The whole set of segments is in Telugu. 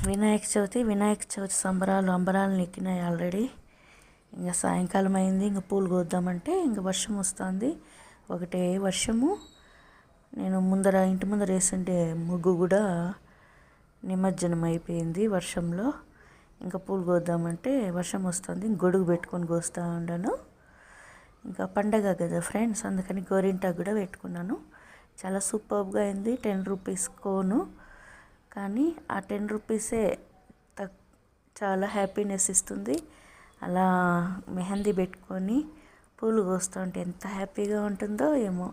వినాయక చవితి సంబరాలు అంబరాలు నెక్కినాయి ఆల్రెడీ. ఇంకా సాయంకాలం అయింది, ఇంకా పూలు కోద్దామంటే ఇంకా వర్షం వస్తుంది. ఒకటే వర్షము. నేను ఇంటి ముందర వేసిండే ముగ్గు కూడా నిమజ్జనం అయిపోయింది వర్షంలో. ఇంకా పూలు కోద్దామంటే వర్షం వస్తుంది. గొడుగు పెట్టుకొని కోస్తూ ఉన్నాను. ఇంకా పండగ కదా ఫ్రెండ్స్, అందుకని గోరింటాకు కూడా పెట్టుకున్నాను. చాలా సూపర్గా అయింది. 10 రూపీస్ కోను, కానీ ఆ 10 రూపీసే చాలా హ్యాపీనెస్ ఇస్తుంది. అలా మెహందీ పెట్టుకొని పూలు కోస్తూ ఉంటే ఎంత హ్యాపీగా ఉంటుందో ఏమో.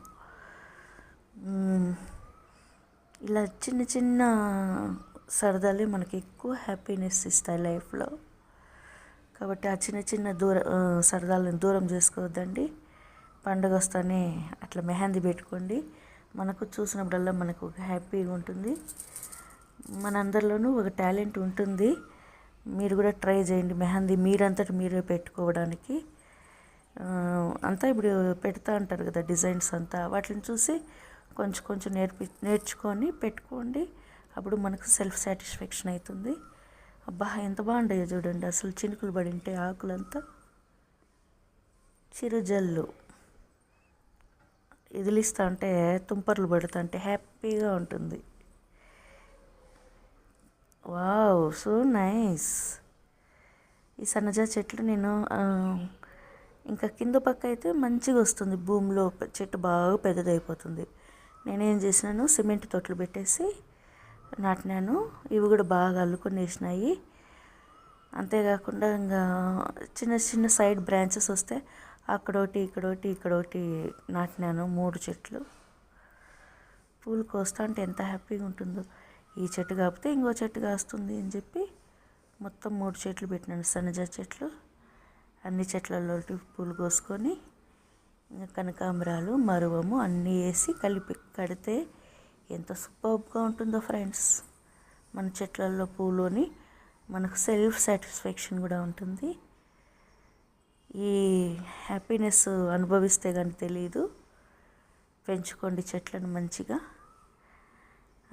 ఇలా చిన్న చిన్న సరదాలే మనకి ఎక్కువ హ్యాపీనెస్ ఇస్తాయి లైఫ్లో. కాబట్టి ఆ చిన్న చిన్న సరదాలను దూరం చేసుకోవద్దండి. పండుగ వస్తానే అట్లా మెహందీ పెట్టుకోండి. మనకు చూసినప్పుడల్లా మనకు ఒక హ్యాపీగా ఉంటుంది. మనందరిలోనూ ఒక టాలెంట్ ఉంటుంది. మీరు కూడా ట్రై చేయండి మెహందీ మీరంతటి మీరే పెట్టుకోవడానికి. అంతా ఇప్పుడు పెడతా ఉంటారు కదా డిజైన్స్ అంతా, వాటిని చూసి కొంచెం కొంచెం నేర్చుకొని పెట్టుకోండి. అప్పుడు మనకు సెల్ఫ్ సాటిస్ఫాక్షన్ అవుతుంది. అబ్బా ఎంత బాగుంటాయో చూడండి, అసలు చినుకులు పడి ఉంటాయి ఆకులంతా. చిరుజల్లు ఎదిలిస్తూ ఉంటే తుంపర్లు పడుతుంటే హ్యాపీగా ఉంటుంది. Wow, so nice. ఈ సన్నజ చెట్లు నేను ఇంకా కింద పక్క అయితే మంచిగా వస్తుంది. భూమిలో చెట్టు బాగా పెద్దదైపోతుంది. నేనేం చేసినాను, సిమెంట్ తొట్లు పెట్టేసి నాటినాను. ఇవి కూడా బాగా అల్లుకొని వేసినాయి. అంతేకాకుండా ఇంకా చిన్న చిన్న సైడ్ బ్రాంచెస్ వస్తే అక్కడోటి ఇక్కడోటి నాటినాను. 3 చెట్లు. పూలు కోస్తా అంటే ఎంత హ్యాపీగా ఉంటుందో. ఈ చెట్టు కాకపోతే ఇంకో చెట్టు కాస్తుంది అని చెప్పి మొత్తం 3 చెట్లు పెట్టినాను, సన్నజ చెట్లు. అన్ని చెట్లలో పూలు కోసుకొని ఇంకా కనకాంబరాలు, మరువము అన్నీ వేసి కలిపి కడితే ఎంత సూపర్గా ఉంటుందో ఫ్రెండ్స్. మన చెట్లలో పూలుని మనకు సెల్ఫ్ సాటిస్ఫాక్షన్ కూడా ఉంటుంది. ఈ హ్యాపీనెస్ అనుభవిస్తే కానీ తెలియదు. పెంచుకోండి చెట్లను మంచిగా,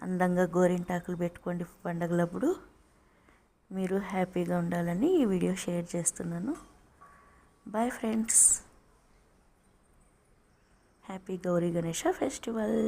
అందంగా గోరింటాకులు పెట్టుకోండి పండగలప్పుడు. మీరు హ్యాపీగా ఉండాలని ఈ వీడియో షేర్ చేస్తున్నాను. Bye friends. Happy Gauri Ganesha festival.